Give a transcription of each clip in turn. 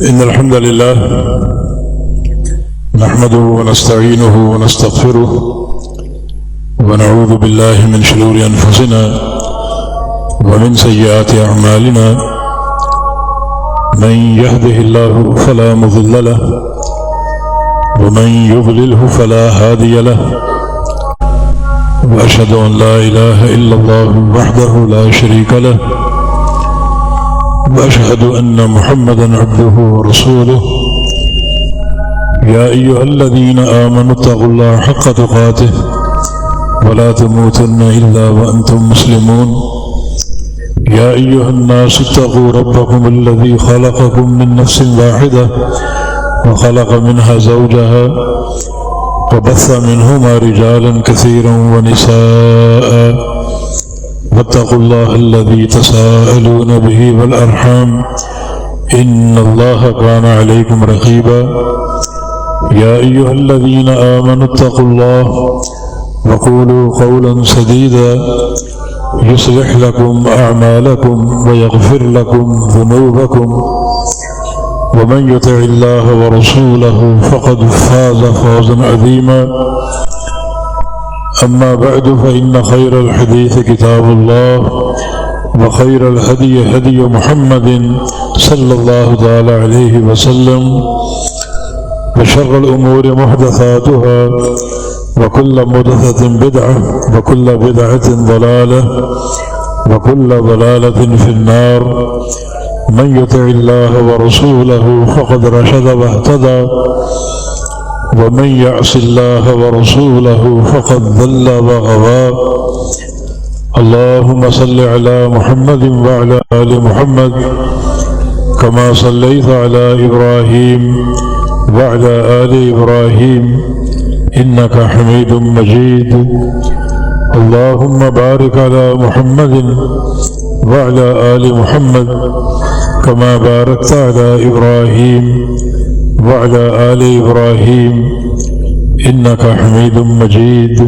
إن الحمد لله نحمده ونستعينه ونستغفره ونعوذ بالله من شرور أنفسنا ومن سيئات أعمالنا من يهده الله فلا مضل له ومن يضلله فلا هادي له وأشهد أن لا إله إلا الله وحده لا شريك له وأشهد أن محمدًا عبده ورسوله يا أيها الذين آمنوا اتقوا الله حق تقاته ولا تموتن إلا وأنتم مسلمون يا أيها الناس اتقوا ربكم الذي خلقكم من نفس واحدة وخلق منها زوجها وبث منهما رجالا كثيرا ونساء واتقوا الله الذي تساءلون به والأرحام إن الله كان عليكم رقيبا يا أيها الذين آمنوا اتقوا الله وقولوا قولا سديدا يصلح لكم أعمالكم ويغفر لكم ذنوبكم ومن يطع الله ورسوله فقد فاز فوزا عظيما أما بعد فإن خير الحديث كتاب الله وخير الهدي هدي محمد صلى الله تعالى عليه وسلم وشر الأمور محدثاتها وكل محدثة بدعة وكل بدعة ضلالة وكل ضلالة في النار من يطع الله ورسوله فقد رشد واهتدى ومن يعص الله ورسوله فقد ضل وغوى اللهم صل على محمد وعلى آل محمد كما صليت على إبراهيم وعلى آل إبراهيم إنك حميد مجيد اللهم بارك على محمد وعلى آل محمد كما باركت على إبراهيم وعلى آل إبراهيم إنك حميد مجيد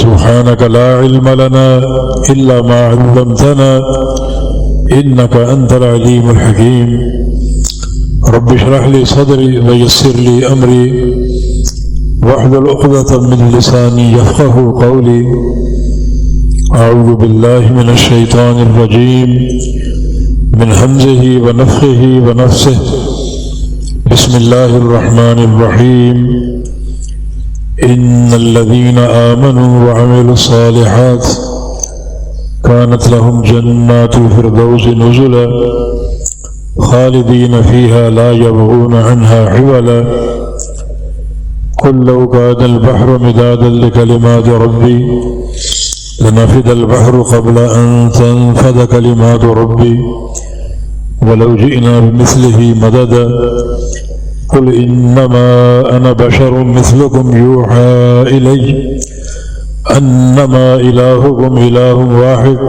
سبحانك لا علم لنا إلا ما علمتنا إنك أنت العليم الحكيم رب اشرح لي صدري ويسر لي أمري واحلل عقدة من لساني يفقه قولي أعوذ بالله من الشيطان الرجيم من همزه ونفخه ونفسه بسم الله الرحمن الرحيم إن الذين آمنوا وعملوا الصالحات كانت لهم جنات الفردوس نزلا خالدين فيها لا يبغون عنها حولا قل لو كان البحر مدادا لكلمات ربي لنفد البحر قبل أن تنفد كلمات ربي ولو جئنا بمثله مددا قل إنما أنا بشر مثلكم يوحى إلي أنما إلهكم إله واحد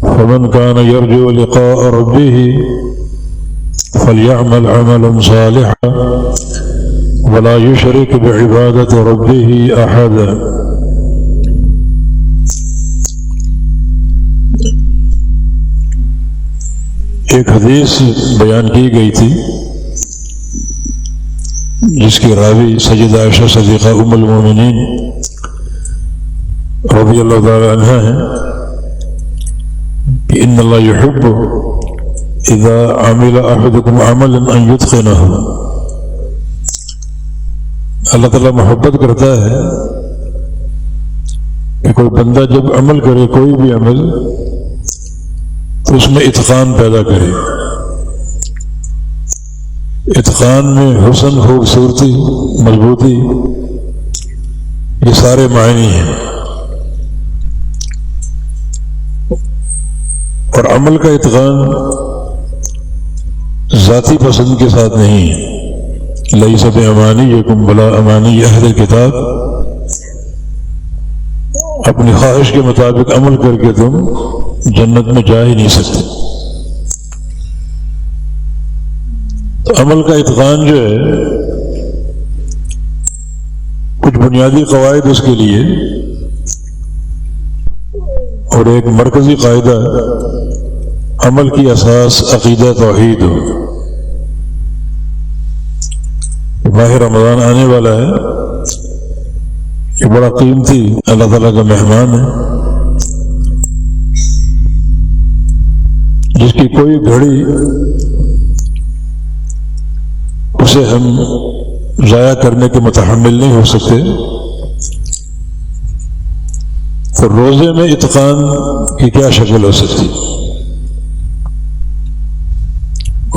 فمن كان يرجو لقاء ربه فليعمل عملا صالحا ولا يشرك بعبادة ربه أحدا ایک حدیث بیان کی گئی تھی جس کی راوی سیدہ عائشہ صدیقہ ام المومنین رضی اللہ تعالی عنہا ہیں کہ ان اللہ یحب اذا عمل احدکم عملا ان یتقنہ، اللہ تعالیٰ محبت کرتا ہے کہ کوئی بندہ جب عمل کرے کوئی بھی عمل تو اس میں اتقان پیدا کرے۔ اتقان میں حسن، خوبصورتی، مضبوطی، یہ سارے معنی ہیں۔ اور عمل کا اتقان ذاتی پسند کے ساتھ نہیں ہے۔ لیس بامانیکم ولا امانی اہل الکتاب، اپنی خواہش کے مطابق عمل کر کے تم جنت میں جا ہی نہیں سکتے۔ تو عمل کا اتقان جو ہے کچھ بنیادی قواعد اس کے لیے، اور ایک مرکزی قاعدہ عمل کی اساس عقیدہ توحید ہو۔ کہ ماہ رمضان آنے والا ہے، یہ بڑا قیمتی اللہ تعالیٰ کا مہمان ہے، جس کی کوئی گھڑی اسے ہم ضائع کرنے کے متحمل نہیں ہو سکتے۔ تو روزے میں اتقان کی کیا شکل ہو سکتی؟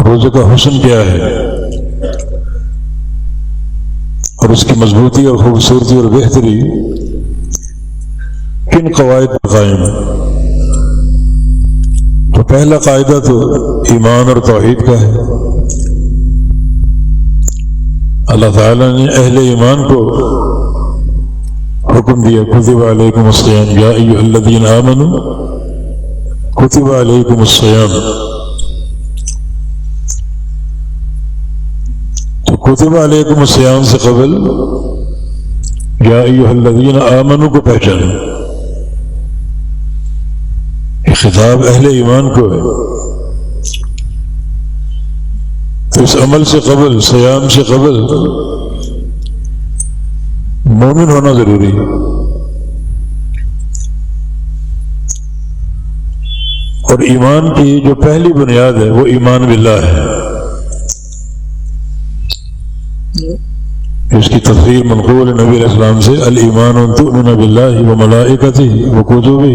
روزے کا حسن کیا ہے اور اس کی مضبوطی اور خوبصورتی اور بہتری کن قواعد پر قائم ہے؟ تو پہلا قاعدہ تو ایمان اور توحید کا ہے۔ اللہ تعالیٰ نے اہل ایمان کو حکم دیا، کتب علیکم الصیام یا ایھا الذین آمنوا کتب علیکم الصیام۔ تو کتب علیکم الصیام سے قبل یا ایھا الذین آمنوا کو پہچانے، یہ خطاب اہل ایمان کو ہے۔ تو اس عمل سے قبل، صیام سے قبل مومن ہونا ضروری ہے، اور ایمان کی جو پہلی بنیاد ہے وہ ایمان باللہ ہے۔ اس کی تفسیر منقول نبی علیہ السلام سے، الایمان ان تؤمن باللہ وملائکتہ وکتبہ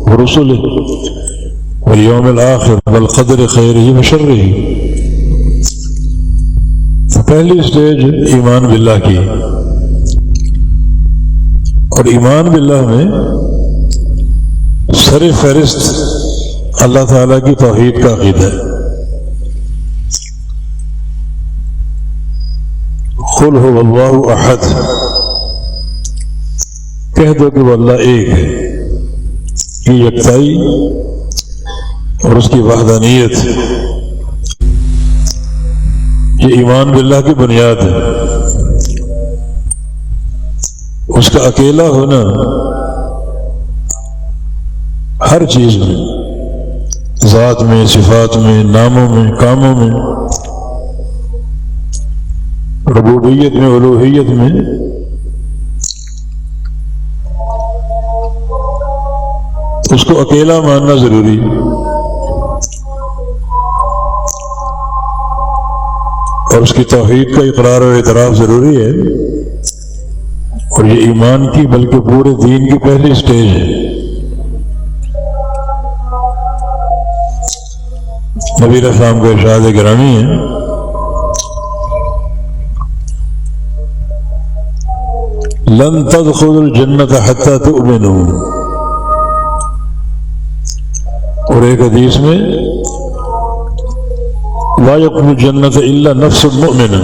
ورسلہ والیوم الآخر والقدر خیرہ وشرہ۔ پہلی اسٹیج ایمان باللہ کی، اور ایمان باللہ میں سر فہرست اللہ تعالیٰ کی توحید کا عقیدہ ہے۔ قل هو اللہ احد، کہہ دو کہ وہ اللہ ایک ہے۔ یہ یکتائی اور اس کی وحدانیت یہ ایمان باللہ کی بنیاد ہے۔ اس کا اکیلا ہونا ہر چیز میں، ذات میں، صفات میں، ناموں میں، کاموں میں، ربوبیت میں، الوہیت میں، اس کو اکیلا ماننا ضروری ہے۔ اور اس کی توحید کا اقرار و اعتراف ضروری ہے، اور یہ ایمان کی بلکہ پورے دین کی پہلی سٹیج ہے۔ نبی علیہ السلام کا ارشاد گرامی ہے، لن تدخلوا الجنۃ حتی تؤمنوا، اور ایک حدیث میں لا يدخل الجنۃ الا نفس مؤمنہ،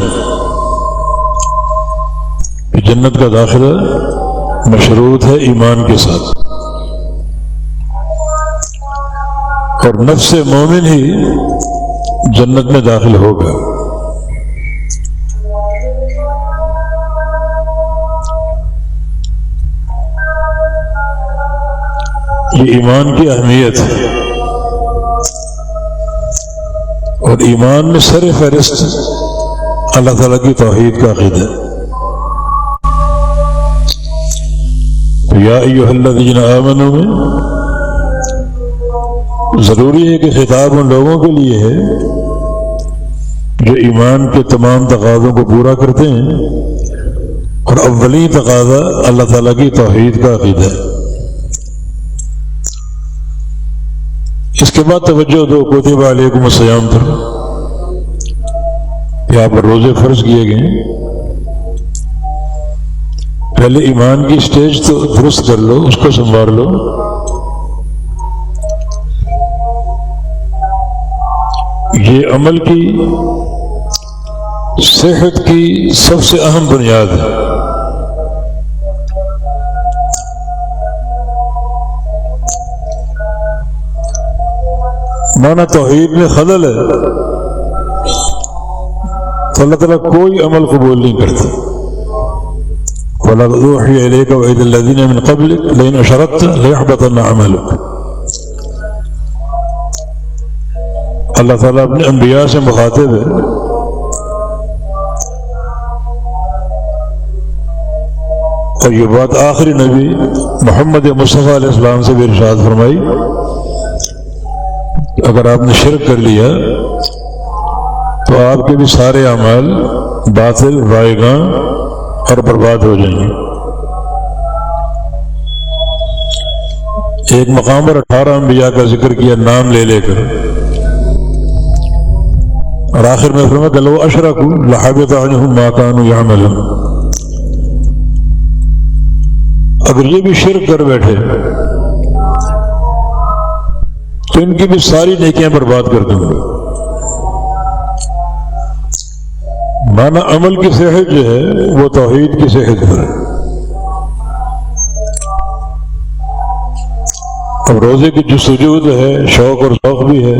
جنت کا داخلہ مشروط ہے ایمان کے ساتھ، اور نفس مومن ہی جنت میں داخل ہوگا۔ یہ ایمان کی اہمیت ہے، اور ایمان میں سر فہرست اللہ تعالیٰ کی توحید کا عقیدہ ہے۔ یا ایھا الذین آمنوا میں ضروری ہے کہ خطاب ان لوگوں کے لیے ہے جو ایمان کے تمام تقاضوں کو پورا کرتے ہیں، اور اولین تقاضا اللہ تعالیٰ کی توحید کا عقیدہ ہے۔ اس کے بعد توجہ دو کتب علیکم الصیام پر، یہاں پر روزے فرض کیے گئے۔ پہلے ایمان کی سٹیج تو درست کر لو، اس کو سنوار لو۔ یہ عمل کی صحت کی سب سے اہم بنیاد ہے۔ مانا توحید میں خلل ہے تو اللہ تعالیٰ کوئی عمل قبول نہیں کرتا۔ وَلَقَدْ أُوحِيَ إِلَيْكَ وَإِلَى الَّذِينَ مِنْ قَبْلِكَ لَئِنْ أَشْرَكْتَ لَيَحْبَطَنَّ عَمَلُكَ۔ اللہ تعالیٰ اپنے انبیاء سے مخاطب ہے اور یہ بات آخری نبی محمد مصطفیٰ علیہ السلام سے بھی ارشاد فرمائی، اگر آپ نے شرک کر لیا تو آپ کے بھی سارے اعمال باطل، رائیگاں اور برباد ہو جائیں گے۔ ایک مقام پر 18 انبیاء کا ذکر کیا نام لے لے کر، اور آخر میں فرمایا کہ لو اشرکوا لحبط عنہم ما كانوا يعملون، اگر یہ بھی شرک کر بیٹھے تو ان کی بھی ساری نیکیاں برباد کر دوں گا۔ مانا عمل کی صحت جو ہے وہ توحید کی صحت پر ہے۔ اب روزے کی جو سجود ہے، شوق اور ذوق بھی ہے،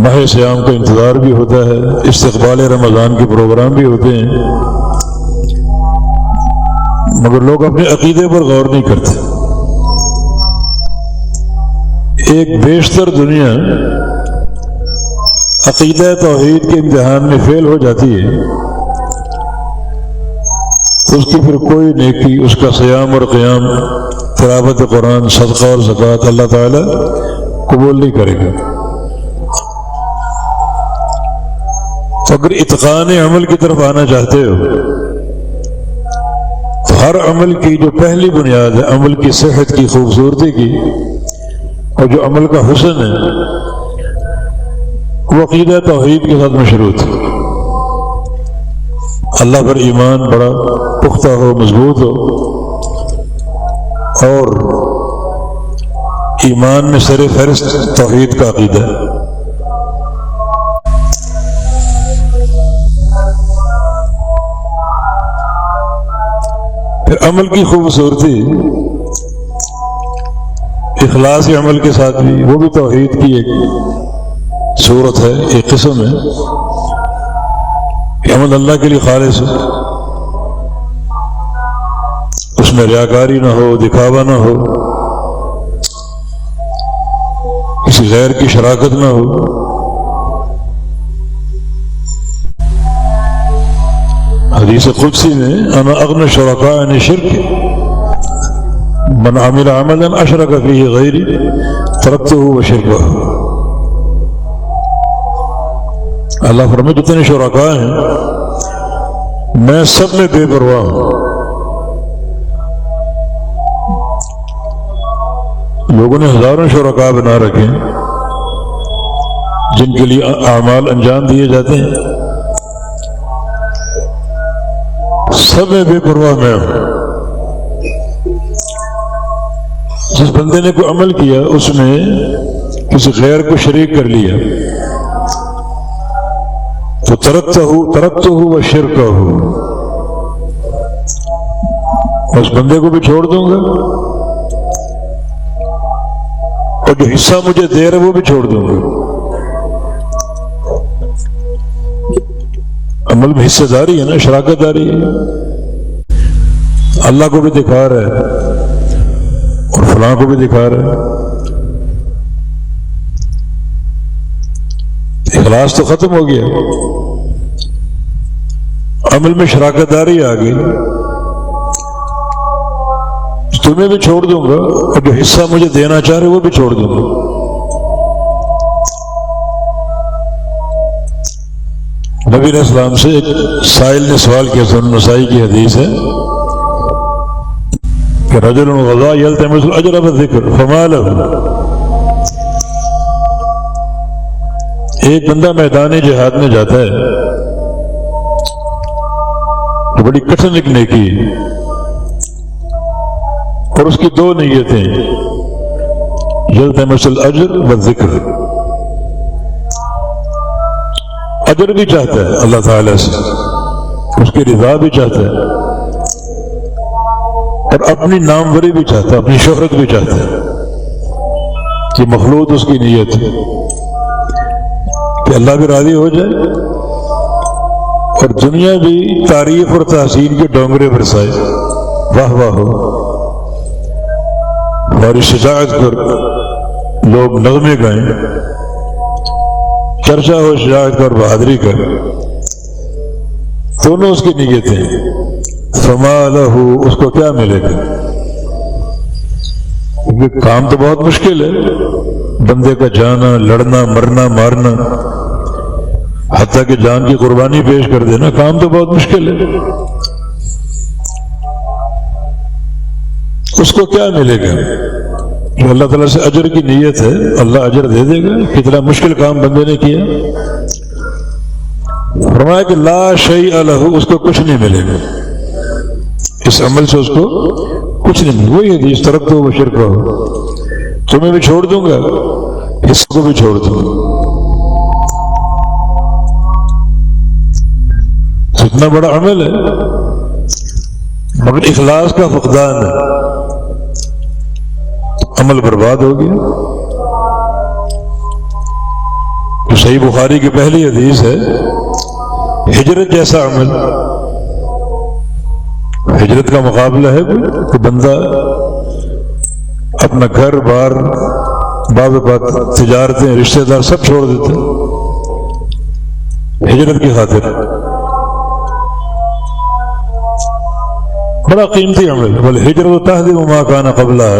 ماہ صیام کا انتظار بھی ہوتا ہے، استقبال رمضان کے پروگرام بھی ہوتے ہیں، مگر لوگ اپنے عقیدے پر غور نہیں کرتے۔ ایک بیشتر دنیا عقیدہ توحید کے امتحان میں فیل ہو جاتی ہے تو اس کی پھر کوئی نیکی، اس کا صیام اور قیام، تلاوت قرآن، صدقہ اور زکوٰۃ اللہ تعالی قبول نہیں کرے گا۔ تو اگر اتقان عمل کی طرف آنا چاہتے ہو تو ہر عمل کی جو پہلی بنیاد ہے، عمل کی صحت کی، خوبصورتی کی، اور جو عمل کا حسن ہے، وہ عقیدہ توحید کے ساتھ مشروط ہے۔ اللہ پر ایمان بڑا پختہ ہو، مضبوط ہو، اور ایمان میں سر فہرست توحید کا عقیدہ ہے۔ پھر عمل کی خوبصورتی اخلاص عمل کے ساتھ بھی، وہ بھی توحید کی ایک صورت ہے، ایک قسم ہے کہ عمل اللہ کے لیے خالص ہو، اس میں ریاکاری نہ ہو، دکھاوا نہ ہو، کسی غیر کی شراکت نہ ہو۔ حدیث قدسی میں انا اغنى الشركاء عن الشرك من عمل عملا اشرك فيه غيري تركته وشركه۔ اللہ فرمائے جتنے شرکاء ہیں میں سب میں بے پرواہ ہوں۔ لوگوں نے ہزاروں شرکاء بنا رکھے ہیں جن کے لیے اعمال انجام دیے جاتے ہیں، سب میں بے پرواہ میں ہوں۔ جس بندے نے کوئی عمل کیا اس میں کسی غیر کو شریک کر لیا تو ترکتہ وشرکہ، اس بندے کو بھی چھوڑ دوں گا اور جو حصہ مجھے دے رہا وہ بھی چھوڑ دوں گا۔ عمل میں حصہ داری ہے نا، شراکت داری ہے، اللہ کو بھی دکھا رہا ہے اور فلاں کو بھی دکھا رہا ہے۔ اخلاص تو ختم ہو گیا، عمل میں شراکت داری آ گئی، تمہیں بھی چھوڑ دوں گا اور جو حصہ مجھے دینا چاہ رہے وہ بھی چھوڑ دوں گا۔ نبی علیہ السلام سے ایک سائل نے سوال کیا، سنن نسائی کی حدیث ہے کہ رجل غزا یلتمس الاجر والذکر فما له، ایک بندہ میدان جہاد میں جاتا ہے تو بڑی کٹھن ایک نیکی ہے اور اس کی دو نیتیں، یلتمس الاجر والذکر، اجر بھی چاہتا ہے اللہ تعالی سے، اس کی رضا بھی چاہتا ہے اور اپنی ناموری بھی چاہتا ہے، اپنی شہرت بھی چاہتا ہے، کہ مخلوط اس کی نیت ہے کہ اللہ بھی راضی ہو جائے اور دنیا بھی تعریف اور تحسین کے ڈونگرے برسائے، واہ واہ ہو، ہماری شجاعت پر لوگ نغمے گائیں، چرچا ہو شجاعت کا اور بہادری کا، دونوں اس کی نیتیں۔ فما لہ، اس کو کیا ملے گا؟ کیونکہ کام تو بہت مشکل ہے، بندے کا جانا، لڑنا، مرنا، مارنا، حتیٰ کہ جان کی قربانی پیش کر دینا، کام تو بہت مشکل ہے. اس کو کیا ملے گا؟ جو اللہ تعالیٰ سے اجر کی نیت ہے، اللہ اجر دے دے گا. کتنا مشکل کام بندے نے کیا. فرمایا کہ لا شیء لہ، اس کو کچھ نہیں ملے گا، اس عمل سے اس کو کچھ نہیں ملے. وہی حدیث ترکتہ وشرکہ، تمہیں بھی چھوڑ دوں گا، اس کو بھی چھوڑ دوں گا. اتنا بڑا عمل ہے، مگر اخلاص کا فقدان ہے، عمل برباد ہو گیا. تو صحیح بخاری کی پہلی حدیث ہے، ہجرت جیسا عمل. ہجرت کا مقابلہ ہے کہ بندہ اپنا گھر بار، بعض اوقات تجارتیں، رشتہ دار سب چھوڑ دیتے ہجرت کی خاطر. بڑا قیمتی عمل. والہجرۃ تہدم ما کان قبلھا،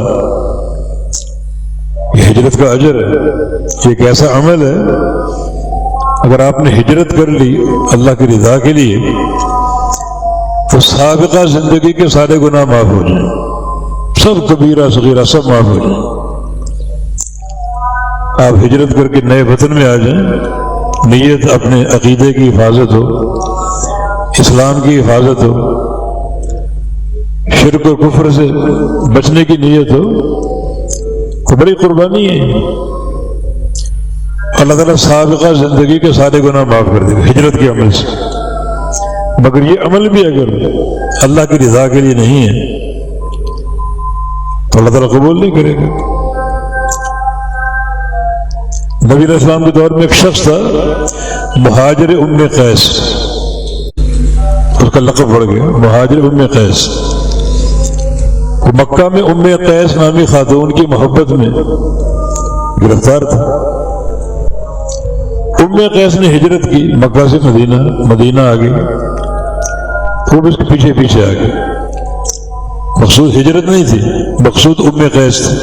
یہ ہجرت کا اجر ہے. یہ ایک ایسا عمل ہے، اگر آپ نے ہجرت کر لی اللہ کی رضا کے لیے تو سابقہ زندگی کے سارے گناہ معاف ہو جائیں، سب کبیرہ صغیرہ سب معاف ہو جائیں. آپ ہجرت کر کے نئے وطن میں آ جائیں، نیت اپنے عقیدے کی حفاظت ہو، اسلام کی حفاظت ہو، شرک و کفر سے بچنے کی نیت ہو، تو بڑی قربانی ہے. اللہ تعالیٰ سابقہ زندگی کے سارے گناہ معاف کر دے گا ہجرت کے عمل سے. مگر یہ عمل بھی اگر اللہ کی رضا کے لیے نہیں ہے تو اللہ تعالیٰ قبول نہیں کرے گا. نبی علیہ السلام کے دور میں ایک شخص تھا، مہاجر ام قیس، اس کا لقب پڑ گیا مہاجر ام قیس. وہ مکہ میں ام قیس نامی خاتون کی محبت میں گرفتار تھا. ام قیس نے ہجرت کی مکہ سے مدینہ آ گئی، وہ بھی اس کے پیچھے پیچھے آ گئی. مقصود ہجرت نہیں تھی، مقصود ام قیس تھی.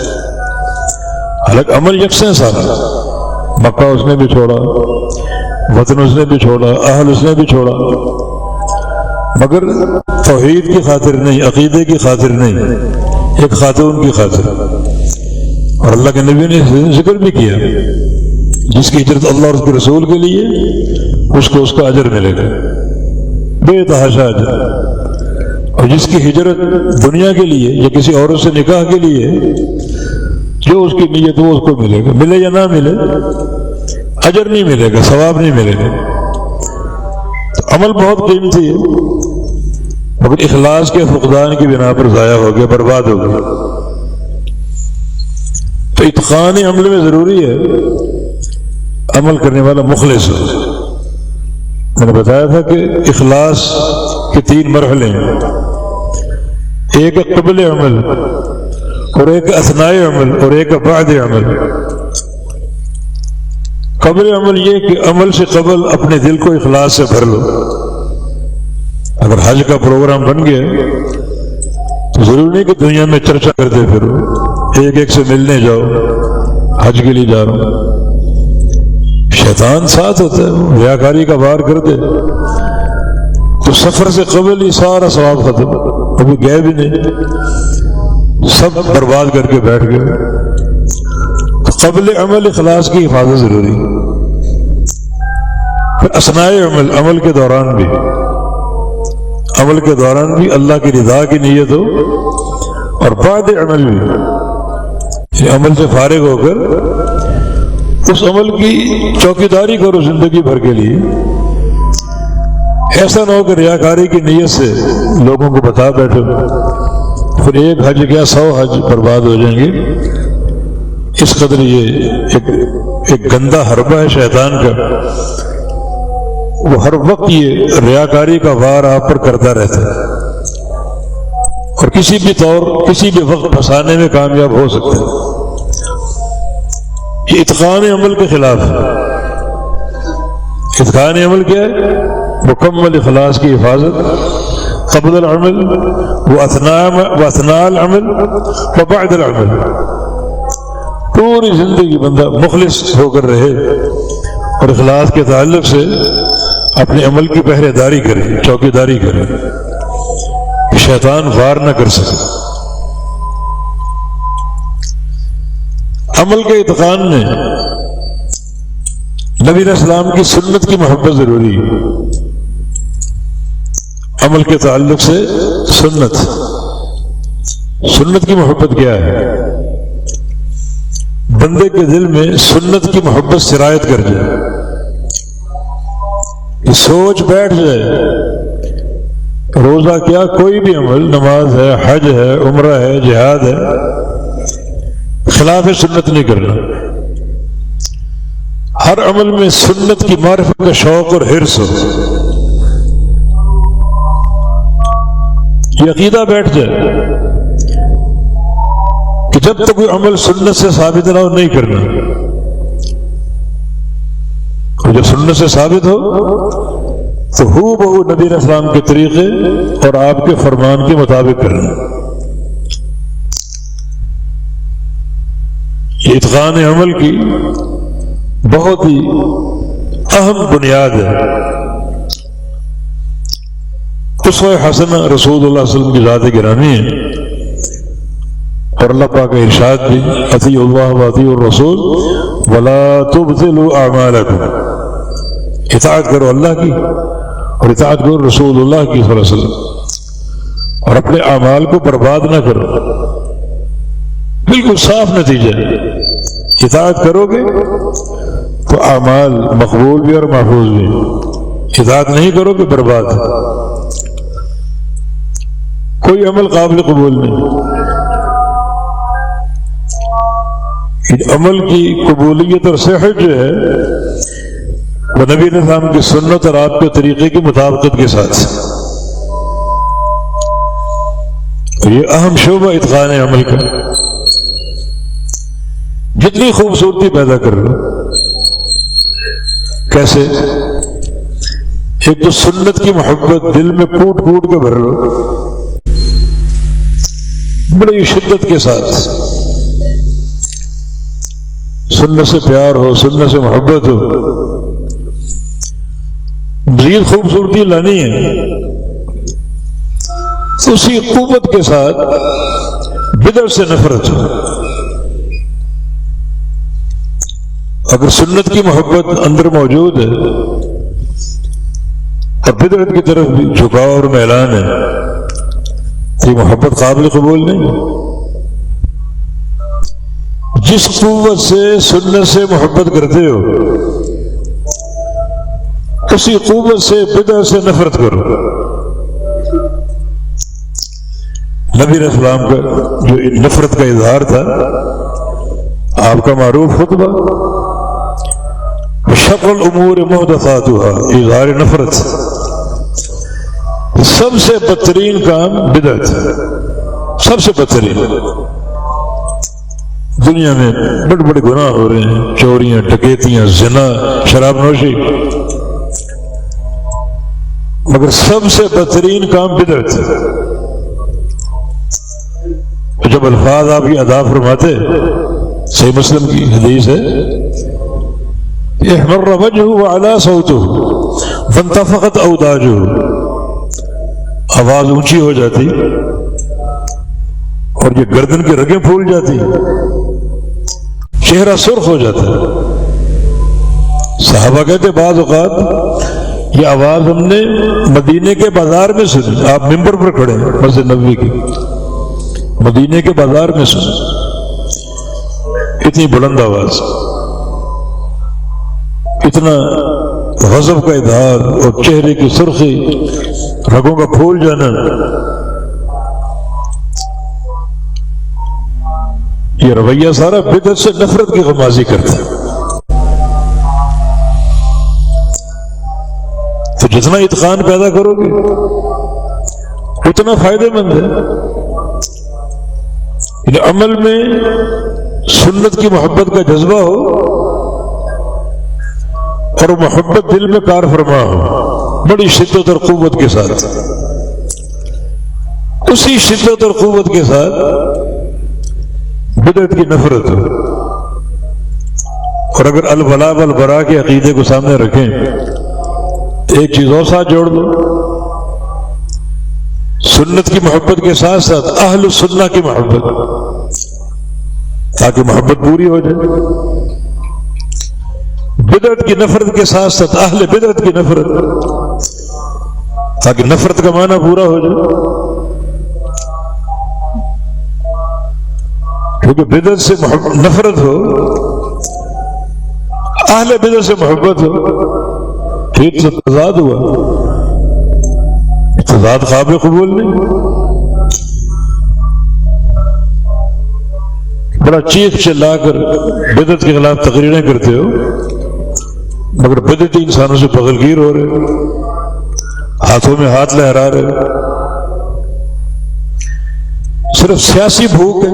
حالانکہ عمل یکساں سارا، مکہ اس نے بھی چھوڑا، وطن اس نے بھی چھوڑا، اہل اس نے بھی چھوڑا، مگر توحید کی خاطر نہیں، عقیدے کی خاطر نہیں، ایک خاتون کی خاطر. اور اللہ کے نبی نے ذکر بھی کیا، جس کی ہجرت اللہ اور اس کے رسول کے لیے، اس کو اس کا اجر ملے گا، بے تحاشا اجر. اور جس کی ہجرت دنیا کے لیے یا کسی عورت سے نکاح کے لیے، جو اس کی نیت وہ اس کو ملے گا، ملے یا نہ ملے، اجر نہیں ملے گا، ثواب نہیں ملے گا. تو عمل بہت قیمتی ہے، مگر اخلاص کے فقدان کی بنا پر ضائع ہو گیا، برباد ہو گیا. تو اتقان عمل میں ضروری ہے عمل کرنے والا مخلص ہو. میں نے بتایا تھا کہ اخلاص کے 3 مرحلے ہیں، ایک قبل عمل، اور ایک اثناء عمل، اور ایک بعد عمل. قبل عمل یہ کہ عمل سے قبل اپنے دل کو اخلاص سے بھر لو. اگر حج کا پروگرام بن گیا تو ضروری نہیں کہ دنیا میں چرچا کرتے پھرو، ایک ایک سے ملنے جاؤ، حج کے لیے جا رہا ہوں. شیطان ساتھ ہوتا ہے، وہ ریاکاری کا وار کر دے تو سفر سے قبل ہی سارا ثواب ختم، ابھی گئے بھی نہیں، سب برباد کر کے بیٹھ گئے. تو قبل عمل اخلاص کی حفاظت ضروری. پھر اثناء عمل، عمل کے دوران بھی اللہ کی رضا کی نیت ہو. اور بعد عمل بھی، عمل سے فارغ ہو کر اس عمل کی چوکیداری کرو زندگی بھر کے لیے. ایسا نہ ہو کہ ریاکاری کی نیت سے لوگوں کو بتا بیٹھو، پھر ایک حج کیا 100 حج برباد ہو جائیں گے. اس قدر یہ ایک گندا حربہ ہے شیطان کا، وہ ہر وقت یہ ریاکاری کا وار آپ پر کرتا رہتا ہے، اور کسی بھی طور کسی بھی وقت پھنسانے میں کامیاب ہو سکتا ہے. یہ اتقان عمل کے خلاف ہے. اتقان عمل کیا ہے؟ مکمل اخلاص کی حفاظت، قبل العمل واثناء العمل وبعد العمل. پوری زندگی بندہ مخلص ہو کر رہے اور اخلاص کے تعلق سے اپنے عمل کی پہرے داری کرے، چوکی داری کرے، شیطان وار نہ کر سکے. عمل کے اتقان میں نبی علیہ السلام کی سنت کی محبت ضروری ہے. عمل کے تعلق سے سنت کی محبت کیا ہے؟ بندے کے دل میں سنت کی محبت سرایت کر جائے، یہ سوچ بیٹھ جائے روزہ کیا کوئی بھی عمل، نماز ہے، حج ہے، عمرہ ہے، جہاد ہے، خلاف سنت نہیں کرنا. ہر عمل میں سنت کی معرفت کا شوق اور حرص ہو، یہ عقیدہ بیٹھ جائے کہ جب تک کوئی عمل سنت سے ثابت نہ ہو نہیں کرنا. اور جب سنت سے ثابت ہو تو ہو بہو نبی علیہ السلام کے طریقے اور آپ کے فرمان کے مطابق کرنا. یہ اتقان عمل کی بہت ہی اہم بنیاد ہے. اسوہ حسنہ رسول اللہ صلی اللہ علیہ وسلم کی ذات گرامی ہے، اور اللہ پاک کا ارشاد بھی اطیعوا اللہ واطیعوا الرسول ولا تبطلوا اعمالکم، اطاعت کرو اللہ کی اور اطاعت کرو رسول اللہ کی صلی اللہ علیہ وسلم، اور اپنے اعمال کو برباد نہ کرو. بالکل صاف نتیجہ ہے، اطاعت کرو گے تو اعمال مقبول بھی اور محفوظ بھی، اطاعت نہیں کرو گے برباد. کوئی عمل قابل قبول نہیں. عمل کی قبولیت اور صحت جو ہے وہ نبی علیہ السلام کی سنت اور آپ کے طریقے کی مطابقت کے ساتھ. یہ اہم شعبہ اتقان عمل کا. جتنی خوبصورتی پیدا کر لو، کیسے؟ ایک تو سنت کی محبت دل میں پوٹ پوٹ کے بھر لو، بڑی شدت کے ساتھ. سنت سے پیار ہو، سنت سے محبت ہو. مزید خوبصورتی لانی ہے تو اسی قوت کے ساتھ بدعت سے نفرت ہو. اگر سنت کی محبت اندر موجود ہے اور بدعت کی طرف بھی جھکاؤ اور میلان ہے تو یہ محبت قابل قبول نہیں. جس قوت سے سنت سے محبت کرتے ہو اسی قوت سے بدعت سے نفرت کرو. نبی علیہ السلام کا جو نفرت کا اظہار تھا، آپ کا معروف خطبہ شر الامور محدثاتها، اظہار نفرت. سب سے بدترین کام بدعت، سب سے بدترین. دنیا میں بڑے بڑے گناہ ہو رہے ہیں، چوریاں، ڈکیتیاں، زنا، شراب نوشی، مگر سب سے بہترین کام بدعت. جب الفاظ آپ کی ادا فرماتے، صحیح مسلم کی حدیث ہے، احمر وجهه وعلى صوته فانتفخت اوداجه، آواز اونچی ہو جاتی اور یہ گردن کی رگیں پھول جاتی، چہرہ سرخ ہو جاتا. صحابہ کہتے بعض اوقات یہ آواز ہم نے مدینے کے بازار میں سنی. آپ ممبر پر کھڑے ہیں مسجد نبوی کی، مدینے کے بازار میں سنی، اتنی بلند آواز، اتنا غضب کا اظہار اور چہرے کی سرخی، رگوں کا پھول جانا. یہ رویہ سارا بدعت سے نفرت کی غمازی کرتا ہے. تو جتنا اتقان پیدا کرو گے اتنا فائدہ مند ہے. یعنی عمل میں سنت کی محبت کا جذبہ ہو اور محبت دل میں کار فرما ہو بڑی شدت اور قوت کے ساتھ. اسی شدت اور قوت کے ساتھ بدعت کی نفرت ہو. اور اگر الولاء والبراء کے عقیدے کو سامنے رکھیں تو ایک چیز اور ساتھ جوڑ دو، سنت کی محبت کے ساتھ ساتھ اہل السنہ کی محبت، تاکہ محبت پوری ہو جائے. بدعت کی نفرت کے ساتھ ساتھ اہل بدعت کی نفرت، تاکہ نفرت کا معنی پورا ہو جائے. کیونکہ بدعت سے نفرت ہو، اہل بدعت سے محبت ہو، ٹھیک سے تضاد ہوا، تضاد قابل قبول نہیں. بڑا چیخ چلا کر بدعت کے خلاف تقریریں کرتے ہو، مگر بدعتی انسانوں سے بغلگیر ہو رہے، ہاتھوں میں ہاتھ لہرا رہے. صرف سیاسی بھوک ہے،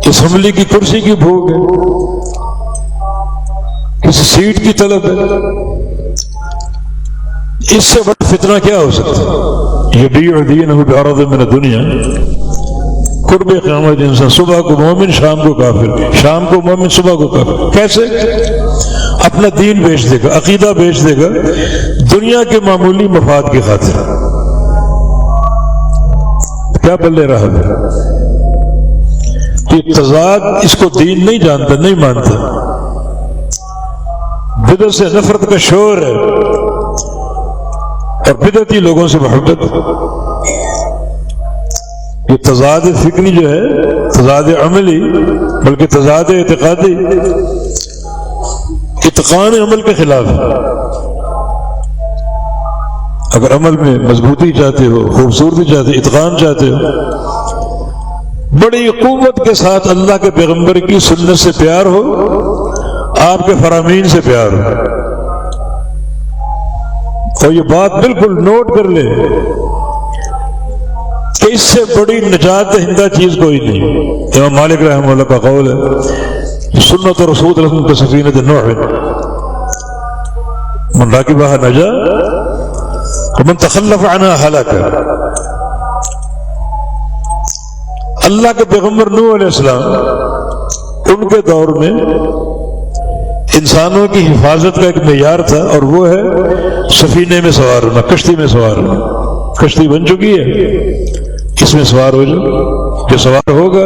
اسمبلی کی کرسی کی بھوک ہے، کسی سیٹ کی طلب ہے. اس سے بڑا فتنہ کیا ہو سکتا ہے؟ یبیع دینہ بعرض من الدنیا. قرب قیامت انسان صبح کو مومن، شام کو کافر، شام کو مومن، صبح کو کافر. کیسے؟ اپنا دین بیچ دے گا، عقیدہ بیچ دے گا دنیا کے معمولی مفاد کی خاطر. کیا بلے رہا ہے؟ یہ تضاد اس کو دین نہیں جانتا، نہیں مانتا. بدعت سے نفرت کا شور ہے اور بدعتی لوگوں سے محبت. یہ تضاد فکری جو ہے، تضاد عملی، بلکہ تضاد اعتقادی، اتقان عمل کے خلاف ہے. اگر عمل میں مضبوطی چاہتے ہو، خوبصورتی چاہتے ہو، اتقان چاہتے ہو، بڑی قوت کے ساتھ اللہ کے پیغمبر کی سنت سے پیار ہو، آپ کے فرامین سے پیار ہو. اور یہ بات بالکل نوٹ کر لے کہ اس سے بڑی نجات دہندہ چیز کوئی نہیں. امام مالک رحمہ اللہ کا قول ہے، سنت رسول اللہ صلی اللہ علیہ وسلم کا سفینۃ نوح، من راکبہا نجا ومن تخلف عنہا ہلک. اللہ کے پیغمبر نوح علیہ السلام، ان کے دور میں انسانوں کی حفاظت کا ایک معیار تھا، اور وہ ہے سفینے میں سوار ہونا، کشتی میں سوار ہونا. کشتی بن چکی ہے، اس میں سوار ہو جاؤ. جو سوار ہوگا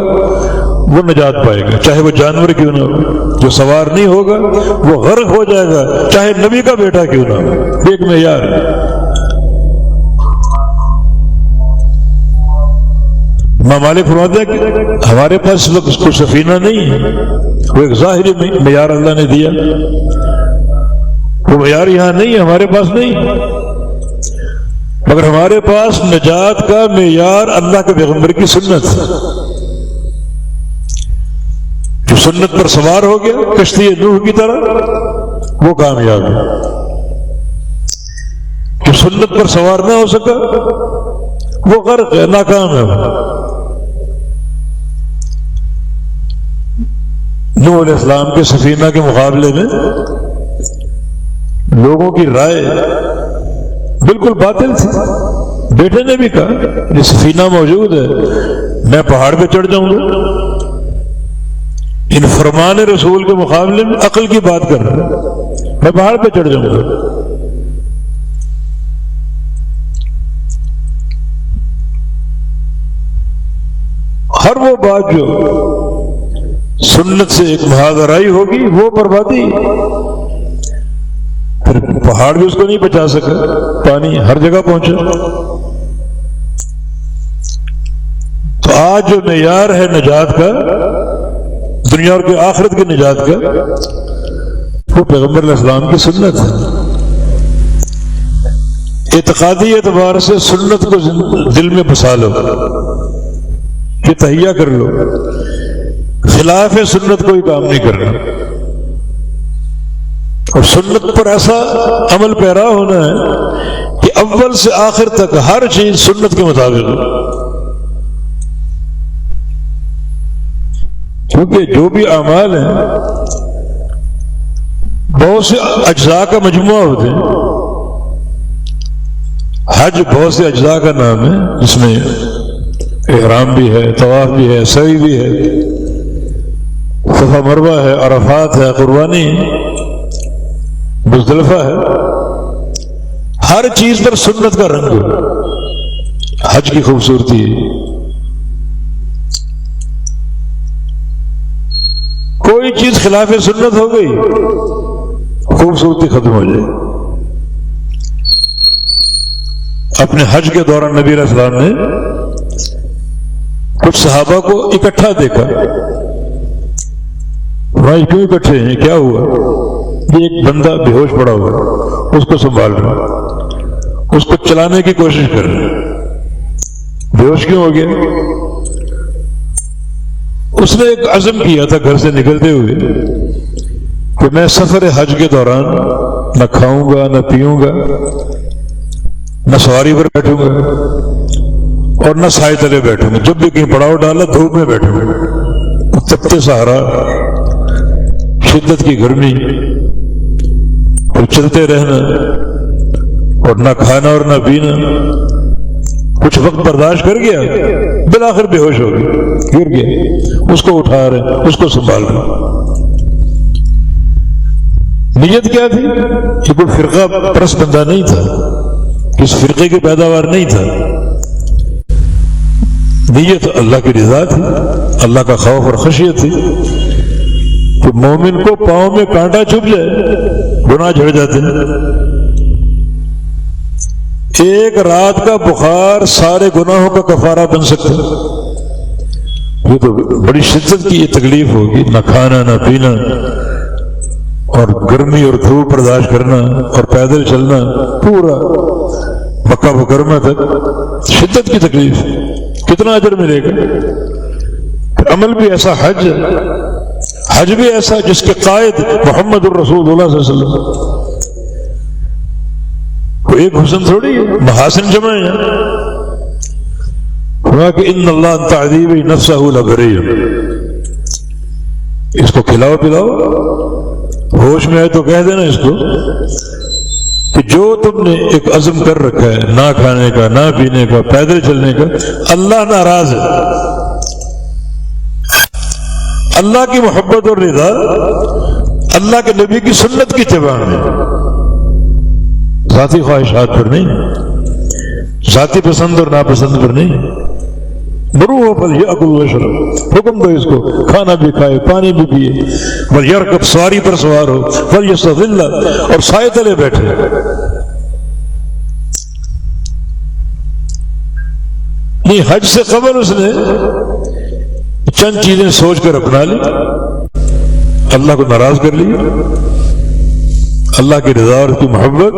وہ نجات پائے گا، چاہے وہ جانور کیوں نہ ہو. جو سوار نہیں ہوگا وہ غرق ہو جائے گا، چاہے نبی کا بیٹا کیوں نہ ہو. ایک معیار ہے. امام مالک فرماتے ہیں کہ ہمارے پاس کوئی سفینہ نہیں ہے، وہ ایک ظاہری معیار اللہ نے دیا، وہ معیار یہاں نہیں ہے، ہمارے پاس نہیں. مگر ہمارے پاس نجات کا معیار اللہ کے پیغمبر کی سنت ہے. جو سنت پر سوار ہو گیا کشتی نوح کی طرح، وہ کامیاب ہے. جو سنت پر سوار نہ ہو سکا وہ غرق ہے، ناکام ہے. نوح علیہ السلام کے سفینہ کے مقابلے میں لوگوں کی رائے بالکل باطل تھی. بیٹے نے بھی کہا یہ سفینہ موجود ہے، میں پہاڑ پہ چڑھ جاؤں گا. ان فرمان رسول کے مقابلے میں عقل کی بات کر رہا ہے، میں پہاڑ پہ چڑھ جاؤں گا. ہر وہ بات جو سنت سے ایک محاذرائی ہوگی وہ بربادی. پھر پہاڑ بھی اس کو نہیں بچا سکا، پانی ہر جگہ پہنچا. تو آج جو معیار ہے نجات کا، دنیا اور کے آخرت کی نجات کا، وہ پیغمبر علیہ السلام کی سنت ہے. اعتقادی اعتبار سے سنت کو دل میں بسا لو، کہ تہیہ کر لو، خلاف سنت کوئی کام نہیں کرنا. اور سنت پر ایسا عمل پیرا ہونا ہے کہ اول سے آخر تک ہر چیز سنت کے مطابق ہو. کیونکہ جو بھی اعمال ہیں بہت سے اجزاء کا مجموعہ ہوتے ہیں. حج بہت سے اجزاء کا نام ہے، جس میں احرام بھی ہے، طواف بھی ہے، سعی بھی ہے، صفا مروہ ہے، عرفات ہے، قربانی مزدلفہ ہے۔ ہر چیز پر سنت کا رنگ ہے، حج کی خوبصورتی ہے۔ کوئی چیز خلاف سنت ہو گئی، خوبصورتی ختم ہو جائے۔ اپنے حج کے دوران نبی علیہ السلام نے کچھ صحابہ کو اکٹھا دیکھا۔ بھائی کیوں اکٹھے ہیں، کیا ہوا؟ یہ ایک بندہ بے ہوش پڑا ہوا، اس کو سنبھال رہا، اس کو چلانے کی کوشش کر رہا۔ بے ہوش کیوں ہو گیا؟ اس نے ایک عزم کیا تھا گھر سے نکلتے ہوئے کہ میں سفر حج کے دوران نہ کھاؤں گا، نہ پیوں گا، نہ سواری پر بیٹھوں گا اور نہ سائے تلے بیٹھوں گا۔ جب بھی کہیں پڑاؤ ڈالا دھوپ میں بیٹھوں گا، تپتے سہارا، شدت کی گرمی، اور چلتے رہنا اور نہ کھانا اور نہ پینا۔ کچھ وقت برداشت کر گیا، بالآخر بے ہوش ہو گیا، گر گیا۔ اس کو اٹھا رہے، اس کو سنبھال رہے۔ نیت کیا تھی؟ کہ کوئی فرقہ پرست بندہ نہیں تھا، کس فرقے کی پیداوار نہیں تھا۔ نیت اللہ کی رضا تھی، اللہ کا خوف اور خشیت تھی کہ مومن کو پاؤں میں کانٹا چبھ جائے گناہ جھڑ جاتے ہیں۔ ایک رات کا بخار سارے گناہوں کا کفارہ بن سکتا ہے۔ یہ تو بڑی شدت کی یہ تکلیف ہوگی، نہ کھانا نہ پینا اور گرمی اور دھوپ برداشت کرنا اور پیدل چلنا پورا مکہ مکرمہ تک، شدت کی تکلیف، کتنا اجر ملے گا؟ عمل بھی ایسا، حج بھی ایسا جس کے قائد محمد الرسول اللہ صلی اللہ علیہ وسلم۔ کوئی ایک حسن تھوڑی ہے، محاسن جمع ہیں۔ کہ ان اللہ تعذیب نفسہ لبری، اس کو کھلاؤ پلاؤ، ہوش میں آئے تو کہہ دینا اس کو کہ جو تم نے ایک عزم کر رکھا ہے نہ کھانے کا، نہ پینے کا، پیدل چلنے کا، اللہ ناراض ہے۔ اللہ کی محبت اور رضا اللہ کے نبی کی سنت کی اتباع میں، ذاتی خواہشات پر نہیں، ذاتی پسند اور ناپسند پر نہیں۔ مروہ فلیأکل ویشرب، حکم دو اس کو کھانا بھی کھائے، پانی بھی پیے، ولیرکب، سواری پر سوار ہو، ولیستظل، اور سائے تلے بیٹھے۔ نہیں، حج سے قبل اس نے چند چیزیں سوچ کر اپنا لی، اللہ کو ناراض کر لی، اللہ کی رضا اور کی محبت،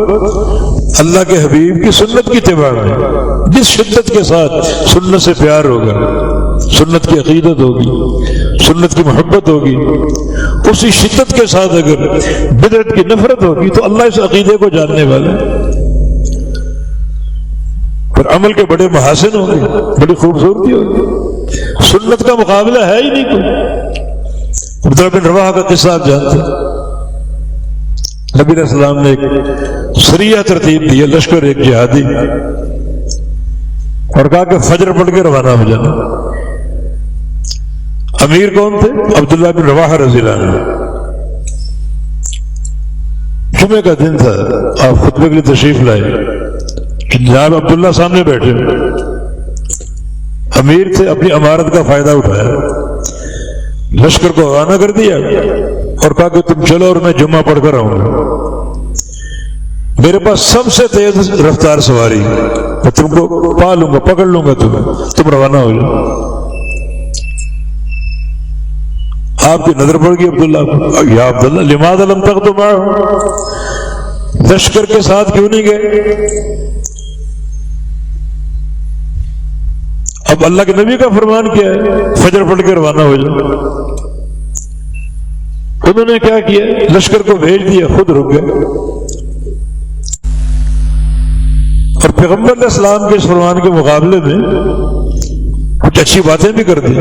اللہ کے حبیب کی سنت کی اتباع میں۔ جس شدت کے ساتھ سنت سے پیار ہوگا، سنت کی عقیدت ہوگی، سنت کی محبت ہوگی، اسی شدت کے ساتھ اگر بدعت کی نفرت ہوگی تو اللہ اس عقیدے کو جاننے والا ہے۔ پھر عمل کے بڑے محاسن ہوں گے، بڑی خوبصورتی ہوگی، سنت کا مقابلہ ہے ہی نہیں کوئی۔ عبداللہ بن رواحہ کا قصہ آپ جانتے ہیں، نبی علیہ السلام نے ایک سریہ ترتیب دی، لشکر ایک جہادی، اور کہا کہ فجر پڑھ کے روانہ ہو جانا۔ امیر کون تھے؟ عبداللہ بن رواحہ رضی اللہ عنہ۔ جمعے کا دن تھا، آپ خطبے کے لیے تشریف لائے، جناب عبداللہ سامنے بیٹھے، امیر تھے، اپنی امارت کا فائدہ اٹھایا، لشکر کو روانہ کر دیا اور کہا کہ تم چلو اور میں جمعہ پڑھ کر آؤں گا، میرے پاس سب سے تیز رفتار سواری، میں تم کو پا لوں گا، پکڑ لوں گا تم روانہ ہو جاؤ۔ آپ کی نظر پڑ گئی عبداللہ، یا عبداللہ لماذا لم تغدو معه، لشکر کے ساتھ کیوں نہیں گئے؟ اب اللہ کے نبی کا فرمان کیا ہے؟ فجر پڑھ کے روانہ ہو جاؤ۔ انہوں نے کیا کیا؟ لشکر کو بھیج دیا، خود رک گئے، اور پیغمبر علیہ السلام کے اس فرمان کے مقابلے میں کچھ اچھی باتیں بھی کر دی۔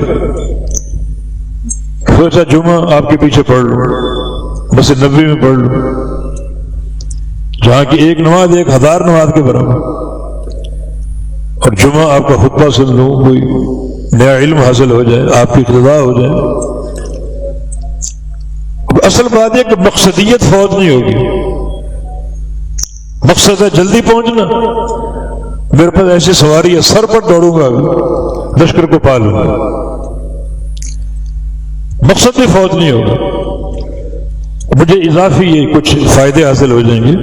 سوچا جمعہ آپ کے پیچھے پڑھ لوں، بس نبی میں پڑھ لوں، جہاں کی ایک نماز 1000 نماز کے برابر۔ اور جمعہ آپ کا خطبہ سن لوں، کوئی نیا علم حاصل ہو جائے، آپ کی اقتدا ہو جائے. اصل بات ہے کہ مقصدیت فوت نہیں ہوگی. مقصد ہے جلدی پہنچنا. میرے پاس ایسی سواری ہے، سر پر دوڑوں گا، لشکر کو پالوں گا. مقصد بھی فوت نہیں ہوگا. مجھے اضافی یہ کچھ فائدے حاصل ہو جائیں گے.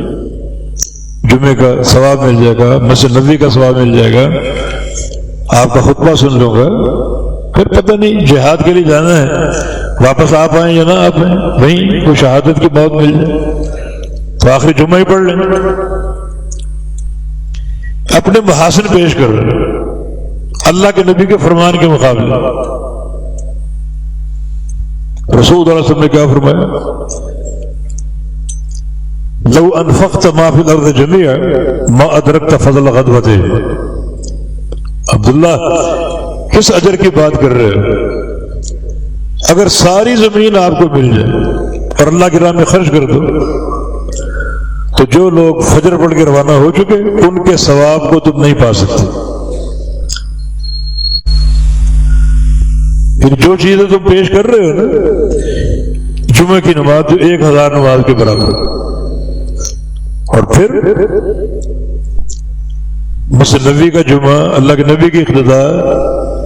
جمعے کا ثواب مل جائے گا، مسجد نبوی کا ثواب مل جائے گا، آپ کا خطبہ سن لوں گا. پھر پتہ نہیں جہاد کے لیے جانا ہے، واپس آپ آئیں یا نہ آپ آئیں، وہیں کوئی شہادت کی موت مل جائے تو آخری جمعہ ہی پڑھ لیں. اپنے محاسن پیش کر رہے ہیں اللہ کے نبی کے فرمان کے مقابلے. رسول اللہ علیہ وسلم نے کیا فرمایا؟ لو انفقت ما فی الارض جميعا ما ادرکت فضل غدوته. عبداللہ کس اجر کی بات کر رہے ہو؟ اگر ساری زمین آپ کو مل جائے اور اللہ کی راہ میں خرچ کر دو تو جو لوگ فجر پڑھ کے روانہ ہو چکے ان کے ثواب کو تم نہیں پا سکتے. پھر جو چیزیں تم پیش کر رہے ہو نا، جمعہ کی نماز جو 1000 نماز کے برابر، اور پھر مسجد نبوی کا جمعہ، اللہ کے نبی کی اقتدا،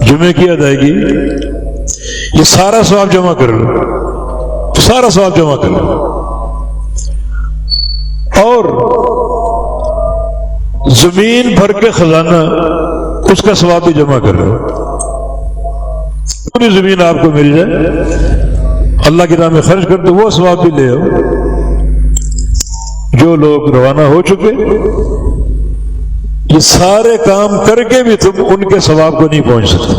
جمعے کی ادائیگی، یہ سارا ثواب جمع کر لو، سارا ثواب جمع کر لو. اور زمین بھر کے خزانہ، اس کا ثواب بھی جمع کر لو. پوری زمین آپ کو مل جائے، اللہ کی راہ میں خرچ کر دو، وہ ثواب بھی لے آؤ. جو لوگ روانہ ہو چکے، یہ سارے کام کر کے بھی تم ان کے ثواب کو نہیں پہنچ سکتے.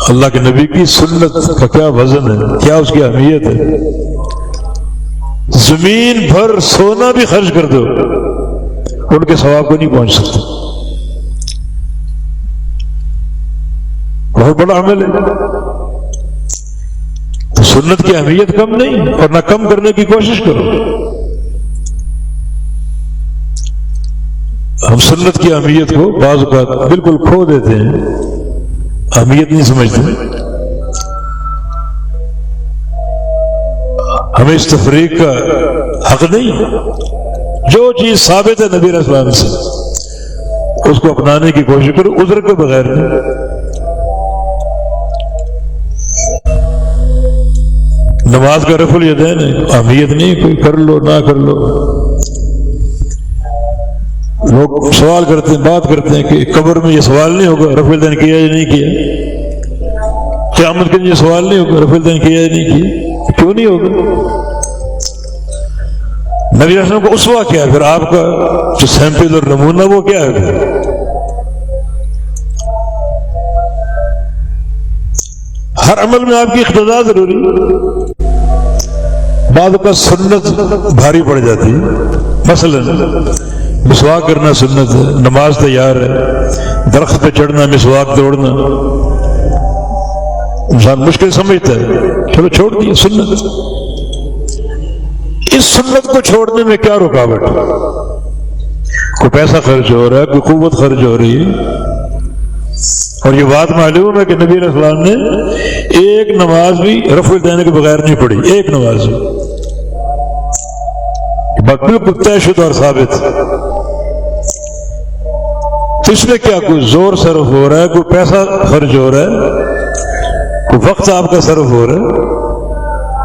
اللہ کے نبی کی سنت کا کیا وزن ہے، کیا اس کی اہمیت ہے. زمین بھر سونا بھی خرچ کر دو، ان کے ثواب کو نہیں پہنچ سکتے. بہت بڑا عمل ہے. تو سنت کی اہمیت کم نہیں، اور نہ کم کرنے کی کوشش کرو. ہم سنت کی اہمیت کو بعض اوقات بالکل کھو دیتے ہیں، اہمیت نہیں سمجھتے. ہمیں اس تفریق کا حق نہیں. جو چیز ثابت ہے نبی علیہ السلام سے اس کو اپنانے کی کوشش کرو، عذر کے بغیر نہیں. نماز کا رفع الیدین ہے، اہمیت نہیں، کوئی کر لو نہ کر لو. لوگ سوال کرتے ہیں، بات کرتے ہیں کہ قبر میں یہ سوال نہیں ہوگا رفع الیدین کیا یا نہیں کیا، قیامت کے دن یہ سوال نہیں ہوگا رفع الیدین کیا یا نہیں کیا. کیوں نہیں ہوگا؟ نبی علیہ السلام کو اسوہ کیا ہے، پھر آپ کا جو سیمپل اور نمونہ وہ کیا ہے؟ ہر عمل میں آپ کی اقتداء ضروری. بعض کا سنت بھاری پڑ جاتی ہے. مثلا مسواک کرنا سنت ہے، نماز تیار ہے، درخت پہ چڑھنا، مسواک توڑنا انسان مشکل سمجھتا ہے، چلو چھوڑ دیا سنت. اس سنت کو چھوڑنے میں کیا رکاوٹ ہے؟ کوئی پیسہ خرچ ہو رہا ہے، کوئی قوت خرچ ہو رہی ہے. اور یہ بات معلوم ہے کہ نبی علیہ السلام نے ایک نماز بھی رفع دینے کے بغیر نہیں پڑھی، ایک نماز بھی. بالکل طے شدہ اور ثابت. تو اس میں کیا کوئی زور صرف ہو رہا ہے، کوئی پیسہ خرچ ہو رہا ہے، کوئی وقت آپ کا صرف ہو رہا ہے؟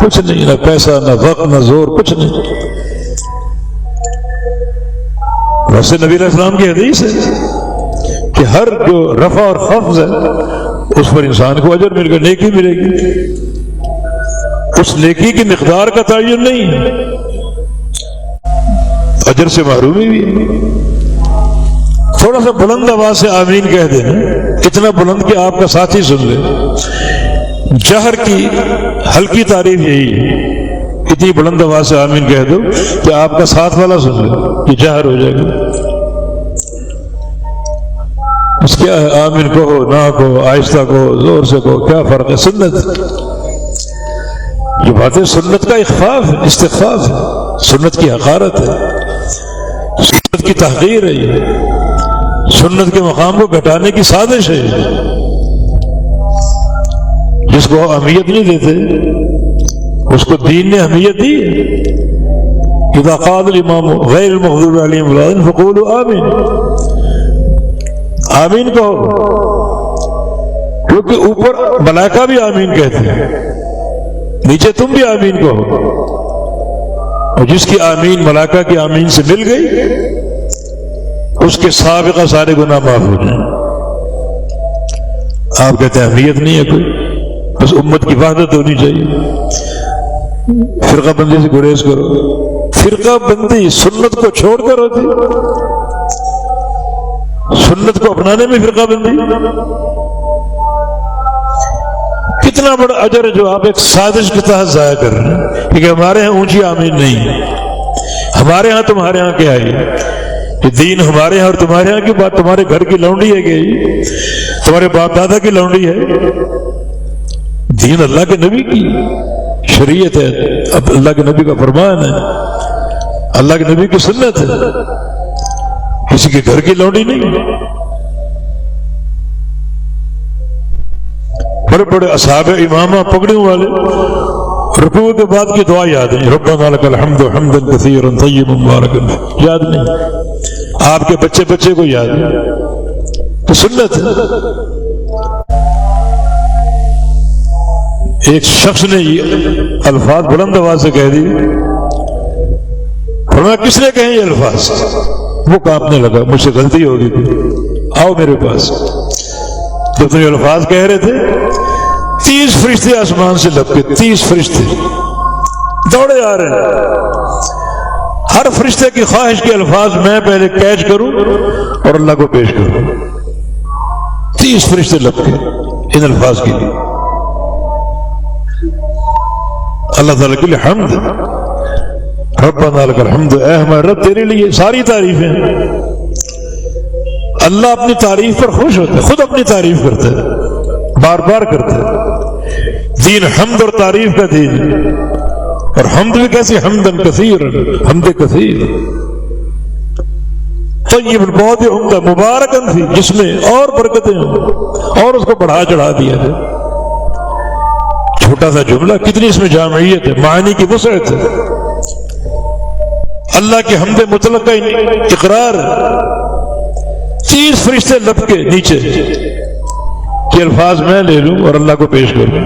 کچھ نہیں، نہ پیسہ نہ وقت نہ زور، کچھ نہیں. ویسے نبی علیہ السلام کی حدیث ہے کہ ہر جو رفع اور خفض ہے اس پر انسان کو اجر مل گا، نیکی ملے گی. اس نیکی کی مقدار کا تعین نہیں، اجر سے محرومی بھی. تھوڑا سا بلند آواز سے آمین کہہ دینا، اتنا بلند کہ آپ کا ساتھی سن لے. جہر کی ہلکی تعریف یہی ہے، اتنی بلند آواز سے آمین کہہ دو کہ آپ کا ساتھ والا سن لے، یہ جہر ہو جائے گا. اس کیا ہے، آمین کہو نہ کہو، آہستہ کہو زور سے کہو، کیا فرق ہے؟ سنت. یہ باتیں سنت کا اخفاف ہے، استخفاف ہے، سنت کی حقارت ہے. سنت کی تحقیر ہے یہ، سنت کے مقام کو گھٹانے کی سازش ہے، جس کو اہمیت نہیں دیتے اس کو دین نے اہمیت دی ہے۔ اذا قال الامام غیر المغضوب علیہم ولا الضالین فقولوا آمین، آمین کہو، کیونکہ اوپر ملائکہ بھی آمین کہتے ہیں، نیچے تم بھی آمین کہو، اور جس کی آمین ملائکہ کی آمین سے مل گئی اس کے سابقہ سارے گناہ معاف ہو جائیں۔ آپ کہتے ہیں اہمیت نہیں ہے کوئی، بس امت کی وحدت ہونی چاہیے، فرقہ بندی سے گریز کرو۔ فرقہ بندی سنت کو چھوڑ کر ہوتی، سنت کو اپنانے میں فرقہ بندی۔ کتنا بڑا اجر ہے جو آپ ایک سازش کے تحت ضائع کر رہے ہیں، کیونکہ ہمارے ہاں اونچی آمین نہیں، ہمارے ہاں تمہارے ہاں کیا ہے، یہ دین ہمارے ہاں اور تمہارے ہاں کی بات، تمہارے گھر کی لونڈی ہے کہ تمہارے باپ دادا کی لونڈی ہے؟ دین اللہ کے نبی کی شریعت ہے، اب اللہ کے نبی کا فرمان ہے، اللہ کے نبی کی سنت ہے، کسی کے گھر کی لونڈی نہیں۔ بڑے بڑے اصحاب امامہ پگڑیوں والے رکوع کے بعد کی دعا یاد ہے، ربنا لک الحمد حمدا کثیرا طیبا مبارکا، یاد نہیں؟ آپ کے بچے بچے کو یاد ہے، تو سنت ہے۔ ایک شخص نے یہ الفاظ بلند آواز سے کہہ دی، فرمایا کس نے کہے یہ الفاظ؟ وہ کانپنے لگا، مجھ سے غلطی ہو گئی تھی، آؤ میرے پاس۔ جب تم یہ الفاظ کہہ رہے تھے 30 فرشتے آسمان سے لپکے، 30 فرشتے دوڑے آ رہے ہیں، ہر فرشتے کی خواہش کے الفاظ میں پہلے کیچ کروں اور اللہ کو پیش کروں۔ 30 فرشتے لپکے ان الفاظ کے لیے۔ اللہ تعالیٰ کے لیے حمد، ربنا لک الحمد، اے ہمارے رب تیرے لیے ساری تعریفیں۔ اللہ اپنی تعریف پر خوش ہوتا ہے، خود اپنی تعریف کرتا ہے، بار بار کرتا ہے۔ دین حمد اور تعریف کا دین، اور حمد بھی کیسی؟ حمدن کثیر، حمد کثیر طیب، بہت ہی عمدہ، مبارکن فی، جس میں اور برکتیں ہوں اور اس کو بڑھا چڑھا دیا جائے۔ چھوٹا سا جملہ، کتنی اس میں جامعیت ہے، معانی کی وسعت ہے، اللہ کی حمد مطلق کا اقرار ہے۔ 30 فرشتے لپکے نیچے کہ الفاظ میں لے لوں اور اللہ کو پیش کروں۔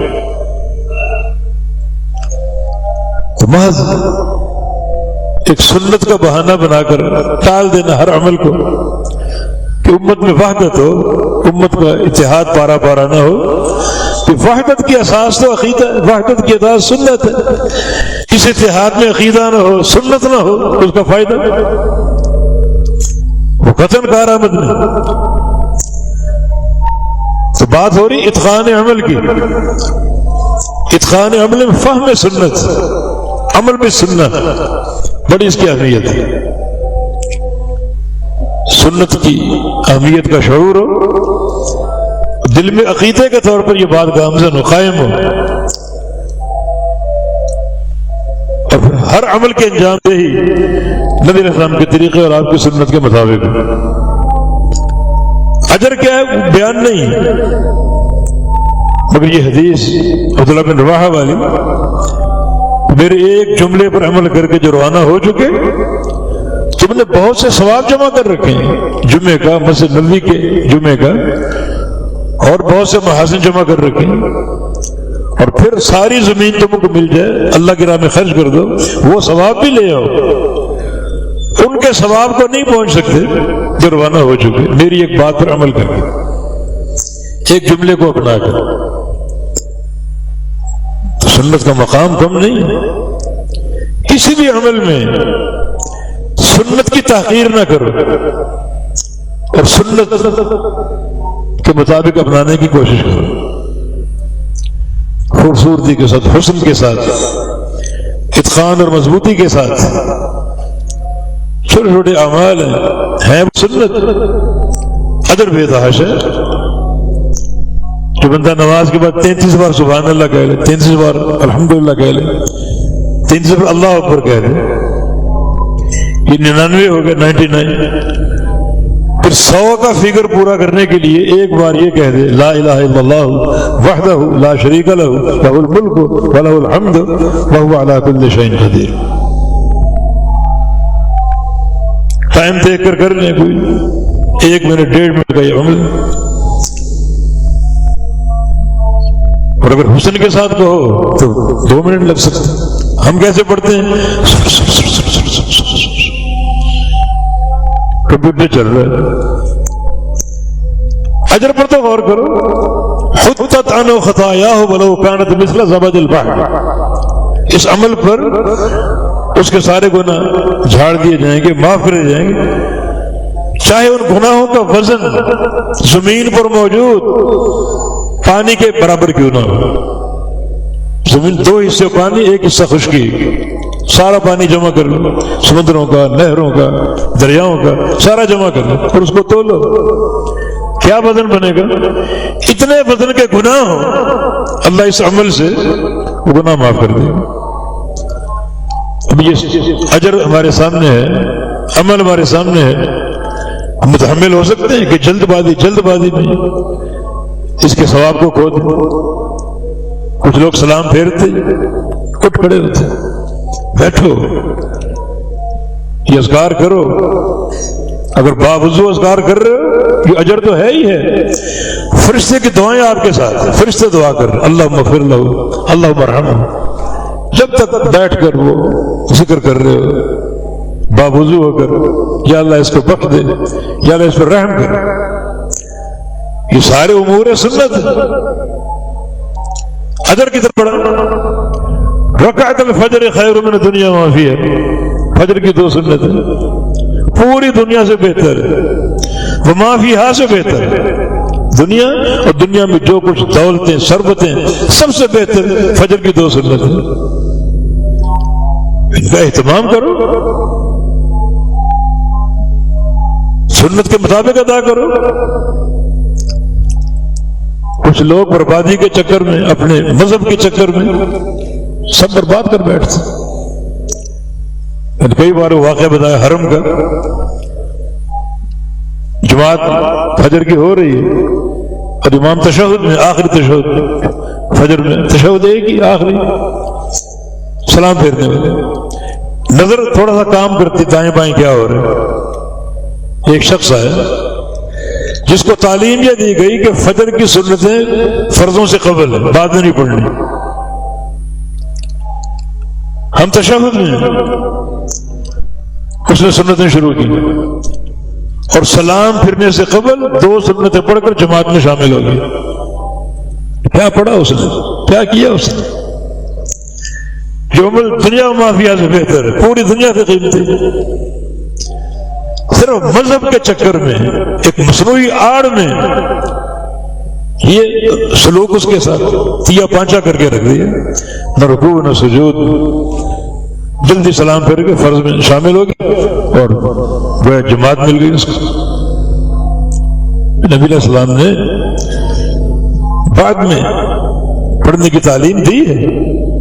تو محض ایک سنت کا بہانہ بنا کر ٹال دینا ہر عمل کو کہ امت میں وحدت ہو، امت کا اتحاد پارا پارا نہ ہو، کہ وحدت کی اساس تو عقیدہ ہے، وحدت کی اساس سنت ہے۔ اس اتحاد میں عقیدہ نہ ہو، سنت نہ ہو، اس کا فائدہ وہ قطعاً کارآمد نہیں۔ تو بات ہو رہی اتقان عمل کی، اتقان عمل میں فہم سنت، عمل میں سنت بڑی اس کی اہمیت ہے۔ سنت کی اہمیت کا شعور ہو، دل میں عقیدے کے طور پر یہ بات گامزن ہو، قائم ہو، اور پھر ہر عمل کے انجام دے ہی نبی علیہ السلام کے طریقے اور آپ کی سنت کے مطابق۔ اجر کیا ہے بیان نہیں، مگر یہ حدیث عبداللہ بن رواحہ والی، میرے ایک جملے پر عمل کر کے جو روانہ ہو چکے، تم نے بہت سے ثواب جمع کر رکھے ہیں، جمعے کا، مسجد نبوی کے جمعے کا، اور بہت سے محاسن جمع کر رکھے ہیں، اور پھر ساری زمین تم کو مل جائے، اللہ کی راہ میں خرچ کر دو، وہ ثواب بھی لے آؤ، ان کے ثواب کو نہیں پہنچ سکتے جو روانہ ہو چکے میری ایک بات پر عمل کر کے، ایک جملے کو اپنا کر۔ تو سنت کا مقام کم نہیں ہے، کسی بھی عمل میں سنت کی تحقیر نہ کرو اور سنت کے مطابق اپنانے کی کوشش کرو، خوبصورتی کے ساتھ، حسن کے ساتھ، اتقان اور مضبوطی کے ساتھ۔ چھوٹے چھوٹے اعمال ہیں سنت، اجر بے تحاشا ہے۔ جو بندہ نماز کے بعد 33 بار سبحان اللہ کہہ لے، 33 بار الحمدللہ کہہ لے، 33 بار اللہ اکبر کہہ لے، یہ 99 ہو گیا 99. پھر 100 کا فگر پورا کرنے کے لیے ایک بار یہ کہہ دے لا الہ الا اللہ وحدہ لا شریک لہ لہ الملک ولہ الحمد وہو علی کل شیء قدیر. ٹائم دیکھ کر لیں کوئی 1 منٹ 1.5 منٹ کا یہ عمل. اور اگر حسن کے ساتھ کہو تو 2 منٹ لگ سکتے. ہم کیسے پڑھتے ہیں؟ کمپیوٹر چل رہا ہے. اجر پر تو غور کرو. حطت عنہ خطایاہ ولو کانت مثل زبد البحر. اس عمل پر اس کے سارے گناہ جھاڑ دیے جائیں گے، معاف کرے جائیں گے، چاہے ان گناہوں کا وزن زمین پر موجود پانی کے برابر کیوں نہ ہو. زمین 2 حصے پانی 1 حصہ خشکی، سارا پانی جمع کر لو، سمندروں کا، نہروں کا، دریاؤں کا، سارا جمع کر لو اور اس کو تولو. کیا وزن بنے گا؟ اتنے وزن کے گناہ ہو، اللہ اس عمل سے وہ گناہ معاف کر دے گا. اب یہ اجر ہمارے سامنے ہے، عمل ہمارے سامنے ہے. ہم متحمل ہو سکتے ہیں کہ جلد بازی میں اس کے ثواب کو کھو دیں. کچھ لوگ سلام پھیرتے اٹھ کھڑے ہوتے، بیٹھو یہ اذکار کرو. اگر باوضو اذکار کر رہے ہو یہ اجر تو ہے ہی ہے. فرشتے کی دعائیں آپ کے ساتھ ہیں، فرشتے دعا کر اللہم اغفر لہ اللہم ارحمہ. جب تک بیٹھ کر وہ ذکر کر رہے ہو باوضو ہو کر یا اللہ اس کو بخش دے، یا اللہ اس پر رحم کر. یہ سارے امور سنت اجر کی طرف بڑھا. رکعت الفجر خیر من الدنیا وما فیہا. فجر کی 2 سنت ہیں، پوری دنیا سے بہتر ہے، وما فیہا سے بہتر ہے. دنیا اور دنیا میں جو کچھ دولتیں ثروتیں سب سے بہتر فجر کی 2 سنت ہیں. ان کا اہتمام کرو، سنت کے مطابق ادا کرو. کچھ لوگ بربادی کے چکر میں، اپنے مذہب کے چکر میں سب برباد کر بیٹھتے. کئی بار واقعہ بتایا حرم کا، جماعت فجر کی ہو رہی ہے اور امام تشہد میں، آخری تشہد فجر میں تشہد ایک ہی آخری سلام پھیرنے والے، نظر تھوڑا سا کام کرتی دائیں بائیں کیا ہو رہا ہے. ایک شخص آیا جس کو تعلیم یہ دی گئی کہ فجر کی سنتیں فرضوں سے قبل ہے، بعد میں نہیں پڑھنی. ہم تشہد میں، اس نے سنتیں شروع کی اور سلام پھرنے سے قبل 2 سنتیں پڑھ کر جماعت میں شامل ہو گئی. کیا پڑھا اس نے، کیا کیا اس نے؟ جو عمل دنیا و مافیا سے بہتر ہے، پوری دنیا سے قیمتی. صرف مذہب کے چکر میں، ایک مصنوعی آڑ میں یہ سلوک اس کے ساتھ تیا پانچا کر کے رکھ دیا. نہ رکوع نہ سجود، جلدی سلام پھر کے فرض میں شامل ہو گیا اور وہ جماعت مل گئی اس کو. نبی علیہ السلام نے بعد میں پڑھنے کی تعلیم دی ہے،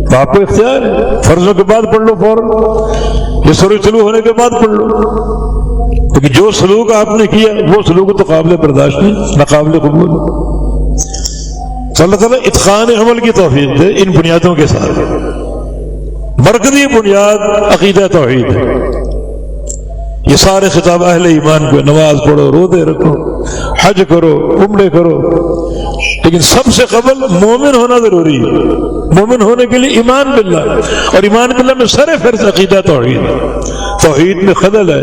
تو آپ کو اختیار ہے. فرضوں کے بعد پڑھ لو، فوراً یہ سورج طلوع ہونے کے بعد پڑھ لو. لیکن جو سلوک آپ نے کیا وہ سلوک تو قابل برداشت نہیں، ناقابل قبول. تو اللہ تعالیٰ اتقان عمل کی توفیق دے ان بنیادوں کے ساتھ. مرکزی بنیاد عقیدہ توحید ہے. یہ سارے خطاب اہل ایمان کو، نماز پڑھو، روزے رکھو، حج کرو، عمرے کرو، لیکن سب سے قبل مومن ہونا ضروری ہے. مومن ہونے کے لیے ایمان باللہ، اور ایمان باللہ میں سر فہرست عقیدہ توحید ہے. توحید میں خلل ہے،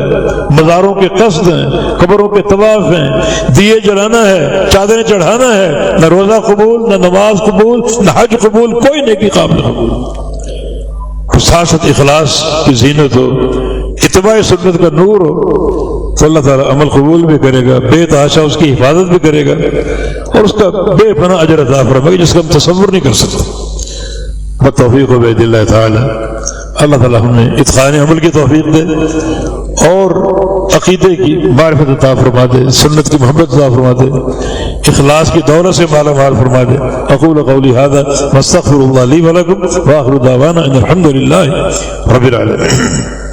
مزاروں کے قصد ہیں، قبروں کے طواف ہیں، دیے جلانا ہے، چادریں چڑھانا ہے. نہ روزہ قبول، نہ نماز قبول، نہ حج قبول، کوئی نیکی قابل قبول. ساتھ اخلاص کی زینت ہو، اتباع سنت کا نور ہو، تو اللہ تعالیٰ عمل قبول بھی کرے گا، بے تحاشا اس کی حفاظت بھی کرے گا اور اس کا بے پناہ اجر عطا فرمائے گا جس کا ہم تصور نہیں کر سکتے. بالتوفیق بید اللہ تعالیٰ. اللہ تعالیٰ ہمیں اتقان عمل کی توفیق دے اور عقیدے کی معرفت عطا فرما دے، سنت کی محبت عطا فرما دے، اخلاص کی دولت سے مالا مال فرما دے. اقول قولی ھذا واستغفر اللہ لی ولکم واخر دعوانا ان الحمد للہ رب العالمین.